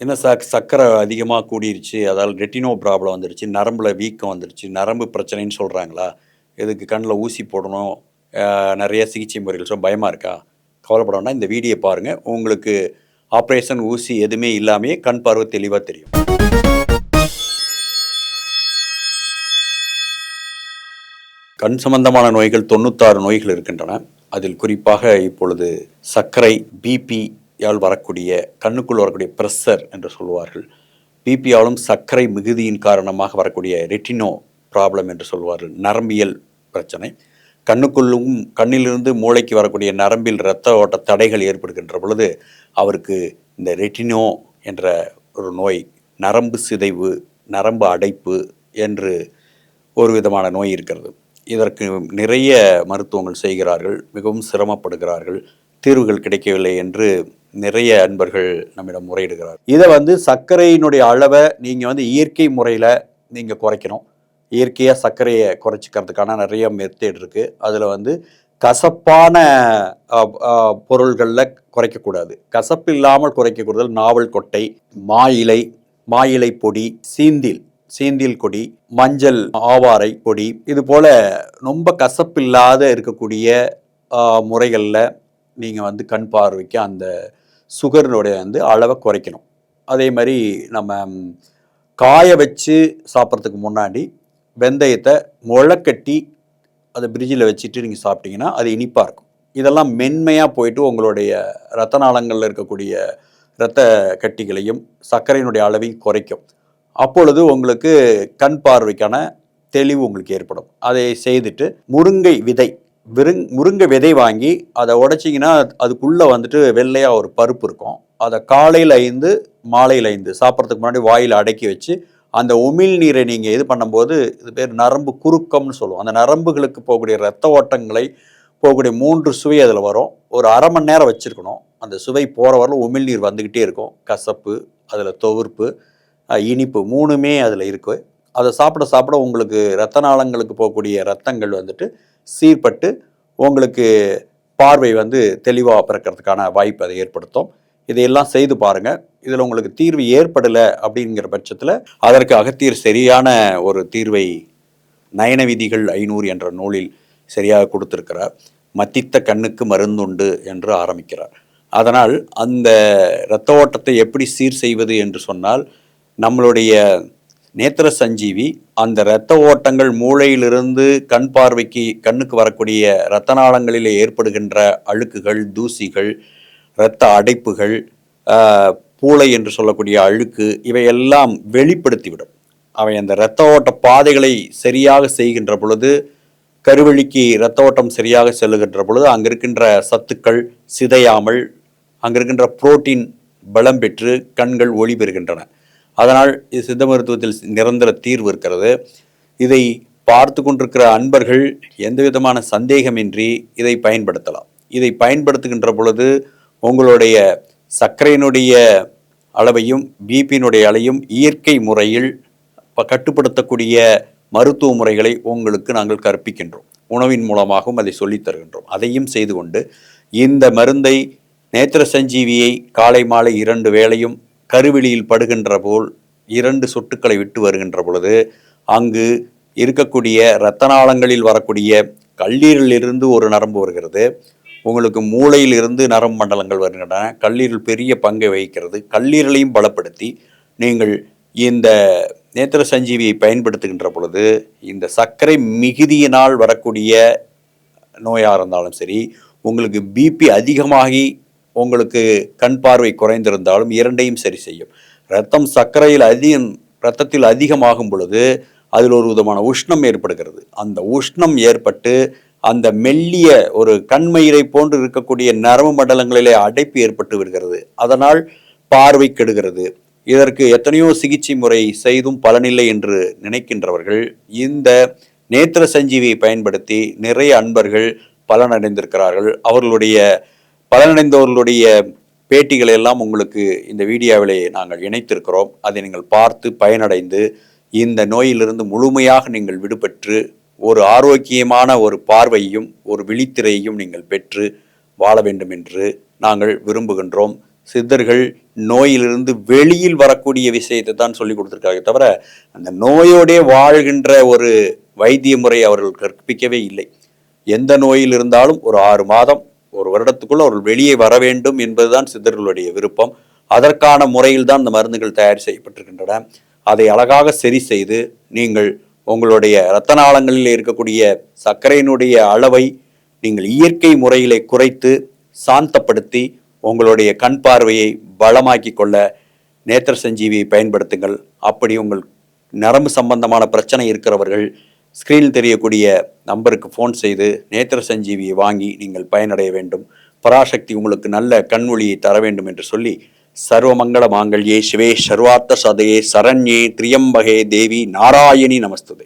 என்ன சர்க்கரை அதிகமாக கூடிருச்சு, அதாவது ரெட்டினோ ப்ராப்ளம் வந்துருச்சு, நரம்பில் வீக்கம் வந்துருச்சு, நரம்பு பிரச்சனைன்னு சொல்கிறாங்களா? இதுக்கு கண்ணில் ஊசி போடணும், நிறைய சிகிச்சை முறைகள் பயமாக இருக்கா? கவலைப்பட வேண்டாம். இந்த வீடியோ பாருங்கள். உங்களுக்கு ஆப்ரேஷன் ஊசி எதுவுமே இல்லாமையே கண் பார்வை தெளிவாக தெரியும். கண் சம்பந்தமான நோய்கள் 96 நோய்கள் இருக்கின்றன. அதில் குறிப்பாக இப்பொழுது சர்க்கரை, பிபி யால் வரக்கூடிய கண்ணுக்குள் வரக்கூடிய பிரஷர் என்று சொல்வார்கள். பிபியாலும் சர்க்கரை மிகுதியின் காரணமாக வரக்கூடிய ரெட்டினோ ப்ராப்ளம் என்று சொல்வார்கள். நரம்பியல் பிரச்சனை. கண்ணுக்குள்ளும் கண்ணிலிருந்து மூளைக்கு வரக்கூடிய நரம்பில் இரத்த ஓட்ட தடைகள் ஏற்படுகின்ற பொழுது அவருக்கு இந்த ரெட்டினோ என்ற ஒரு நோய், நரம்பு சிதைவு, நரம்பு அடைப்பு என்று ஒரு விதமான நோய் இருக்கிறது. இதற்கு நிறைய மருத்துவங்கள் செய்கிறார்கள், மிகவும் சிரமப்படுகிறார்கள், தீர்வுகள் கிடைக்கவில்லை என்று நிறைய அன்பர்கள் நம்மிடம் முறையிடுகிறார். இதை சர்க்கரையினுடைய அளவை நீங்கள் இயற்கை முறையில் நீங்கள் குறைக்கணும். இயற்கையாக சர்க்கரையை குறைச்சிக்கிறதுக்கான நிறைய மெத்தேட் இருக்குது. அதில் கசப்பான பொருள்களில் குறைக்கக்கூடாது. கசப்பு இல்லாமல் குறைக்கக்கூடாது. நாவல் கொட்டை, மாயிலை பொடி, சீந்தில் கொடி, மஞ்சள் ஆவாரை பொடி, இது போல் ரொம்ப கசப்பில்லாத இருக்கக்கூடிய முறைகளில் நீங்கள் கண் பார்வைக்கு அந்த சுகரினுடைய அளவை குறைக்கணும். அதே மாதிரி நம்ம காய வச்சு சாப்பிட்றதுக்கு முன்னாடி வெந்தயத்தை முளைக்கட்டி அதை பிரிட்ஜில் வச்சுட்டு நீங்கள் சாப்பிட்டீங்கன்னா அது இனிப்பாக இருக்கும். இதெல்லாம் மென்மையாக போயிட்டு உங்களுடைய இரத்த நாளங்களில் இருக்கக்கூடிய இரத்த கட்டிகளையும் சர்க்கரையினுடைய அளவையும் குறைக்கும். அப்பொழுது உங்களுக்கு கண் பார்வைக்கான தெளிவு உங்களுக்கு ஏற்படும். அதை செய்துட்டு முருங்கை விதை வாங்கி அதை உடைச்சிங்கன்னா அதுக்குள்ளே வெள்ளையாக ஒரு பருப்பு இருக்கும். அதை காலையில் 5 மாலையில் 5 சாப்பிட்றதுக்கு முன்னாடி வாயில் அடக்கி வச்சு அந்த உமிழ் நீரை நீங்கள் இது பண்ணும்போது, இது பேர் நரம்பு குறுக்கம்னு சொல்லுவோம். அந்த நரம்புகளுக்கு போகக்கூடிய இரத்த ஓட்டங்களை போகக்கூடிய 3 சுவை அதில் வரும். ஒரு அரை மணி நேரம் வச்சுருக்கணும். அந்த சுவை போகிற வரலும் உமிழ்நீர் வந்துக்கிட்டே இருக்கும். கசப்பு, அதில் துவர்ப்பு, இனிப்பு 3மே அதில் இருக்குது. அதை சாப்பிட உங்களுக்கு இரத்த நாளங்களுக்கு போகக்கூடிய இரத்தங்கள் சீர்பட்டு உங்களுக்கு பார்வை தெளிவாக பிறக்கிறதுக்கான வாய்ப்பு அதை ஏற்படுத்தும். இதையெல்லாம் செய்து பாருங்கள். இதில் உங்களுக்கு தீர்வு ஏற்படலை அப்படிங்கிற பட்சத்தில் அதற்கு அகத்தியர் சரியான ஒரு தீர்வை நயன விதிகள் 500 என்ற நூலில் சரியாக கொடுத்திருக்கிறார். மத்தித்த கண்ணுக்கு மருந்துண்டு என்று ஆரம்பிக்கிறார். அதனால் அந்த இரத்த ஓட்டத்தை எப்படி சீர் செய்வது என்று சொன்னால், நம்மளுடைய நேத்திர சஞ்சீவி அந்த இரத்த ஓட்டங்கள் மூளையிலிருந்து கண்ணுக்கு வரக்கூடிய இரத்த நாளங்களிலே ஏற்படுகின்ற அழுக்குகள், தூசிகள், இரத்த அடைப்புகள், பூளை என்று சொல்லக்கூடிய அழுக்கு, இவையெல்லாம் வெளிப்படுத்திவிடும். அவை அந்த இரத்த ஓட்ட பாதைகளை சரியாக செய்கின்ற பொழுது, கருவழிக்கு இரத்த ஓட்டம் சரியாக செல்லுகின்ற பொழுது அங்கே இருக்கின்ற சத்துக்கள் சிதையாமல் அங்கே இருக்கின்ற புரோட்டீன் பலம் பெற்று கண்கள் ஒளி பெறுகின்றன. அதனால் இது சித்த மருத்துவத்தில் நிரந்தர தீர்வு இருக்கிறது. இதை பார்த்து கொண்டிருக்கிற அன்பர்கள் எந்த விதமான சந்தேகமின்றி இதை பயன்படுத்தலாம். இதை பயன்படுத்துகின்ற பொழுது உங்களுடைய சர்க்கரையினுடைய அளவையும் பிபியினுடைய அளவையும் இயற்கை முறையில் கட்டுப்படுத்தக்கூடிய மருத்துவ முறைகளை உங்களுக்கு நாங்கள் கற்பிக்கின்றோம். உணவின் மூலமாகவும் அதை சொல்லித் தருகின்றோம். அதையும் செய்து கொண்டு இந்த மருந்தை நேத்திர சஞ்சீவியை காலை மாலை 2 வேளையும் கருவெளியில் படுகின்ற போல் 2 சொட்டுக்களை விட்டு வருகின்ற பொழுது அங்கு இருக்கக்கூடிய இரத்த நாளங்களில் வரக்கூடிய கல்லீரலிலிருந்து ஒரு நரம்பு வருகிறது. உங்களுக்கு மூளையில் இருந்து நரம்பு மண்டலங்கள் வருகின்றன. கல்லீரல் பெரிய பங்கை வகிக்கிறது. கல்லீரலையும் பலப்படுத்தி நீங்கள் இந்த நேத்திர சஞ்சீவியை பயன்படுத்துகின்ற பொழுது இந்த சர்க்கரை மிகுதியினால் வரக்கூடிய நோயாக இருந்தாலும் சரி, உங்களுக்கு பிபி அதிகமாகி உங்களுக்கு கண் பார்வை குறைந்திருந்தாலும் இரண்டையும் சரி செய்யும். இரத்தத்தில் அதிகமாகும் பொழுது அதில் ஒரு விதமான உஷ்ணம் ஏற்படுகிறது. அந்த உஷ்ணம் ஏற்பட்டு அந்த மெல்லிய ஒரு கண்மயிரை போன்று இருக்கக்கூடிய நரம்பு மண்டலங்களிலே அடைப்பு ஏற்பட்டு விடுகிறது. அதனால் பார்வை கெடுகிறது. இதற்கு எத்தனையோ சிகிச்சை முறை செய்தும் பலனில்லை என்று நினைக்கின்றவர்கள் இந்த நேத்திர சஞ்சீவியை பயன்படுத்தி நிறைய அன்பர்கள் பலனடைந்திருக்கிறார்கள். பலனடைந்தவர்களுடைய பேட்டிகளை எல்லாம் உங்களுக்கு இந்த வீடியோவிலே நாங்கள் இணைத்திருக்கிறோம். அதை நீங்கள் பார்த்து பயனடைந்து இந்த நோயிலிருந்து முழுமையாக நீங்கள் விடுபட்டு ஒரு ஆரோக்கியமான ஒரு பார்வையையும் ஒரு விழித்திரையையும் நீங்கள் பெற்று வாழ வேண்டும் என்று நாங்கள் விரும்புகின்றோம். சித்தர்கள் நோயிலிருந்து வெளியில் வரக்கூடிய விஷயத்தை தான் சொல்லி கொடுத்துருக்காங்க தவிர அந்த நோயோடே வாழ்கின்ற ஒரு வைத்திய முறை அவர்கள் கற்பிக்கவே இல்லை. எந்த நோயில் இருந்தாலும் ஒரு 6 மாதம் 1 வருடத்துக்குள்ள அவர்கள் வெளியே வர வேண்டும் என்பதுதான் சித்தர்களுடைய விருப்பம். அதற்கான முறையில் தான் இந்த மருந்துகள் தயார் செய்யப்பட்டிருக்கின்றன. அதை அழகாக சரி செய்து நீங்கள் உங்களுடைய இரத்த நாளங்களில் இருக்கக்கூடிய சர்க்கரையினுடைய அளவை நீங்கள் இயற்கை முறையிலே குறைத்து சாந்தப்படுத்தி உங்களுடைய கண் பார்வையை பலமாக்கி கொள்ள நேத்திர சஞ்சீவியை பயன்படுத்துங்கள். அப்படி உங்கள் நரம்பு சம்பந்தமான பிரச்சனை இருக்கிறவர்கள் ஸ்கிரீனில் தெரியக்கூடிய நம்பருக்கு ஃபோன் செய்து நேத்திர சஞ்சீவியை வாங்கி நீங்கள் பயனடைய வேண்டும். பராசக்தி உங்களுக்கு நல்ல கண் ஒளியை தர வேண்டும் என்று சொல்லி சர்வமங்கள மாங்கல்யே சிவே சர்வார்த்த சதையே சரண்யே திரியம்பகே தேவி நாராயணி நமஸ்துதே.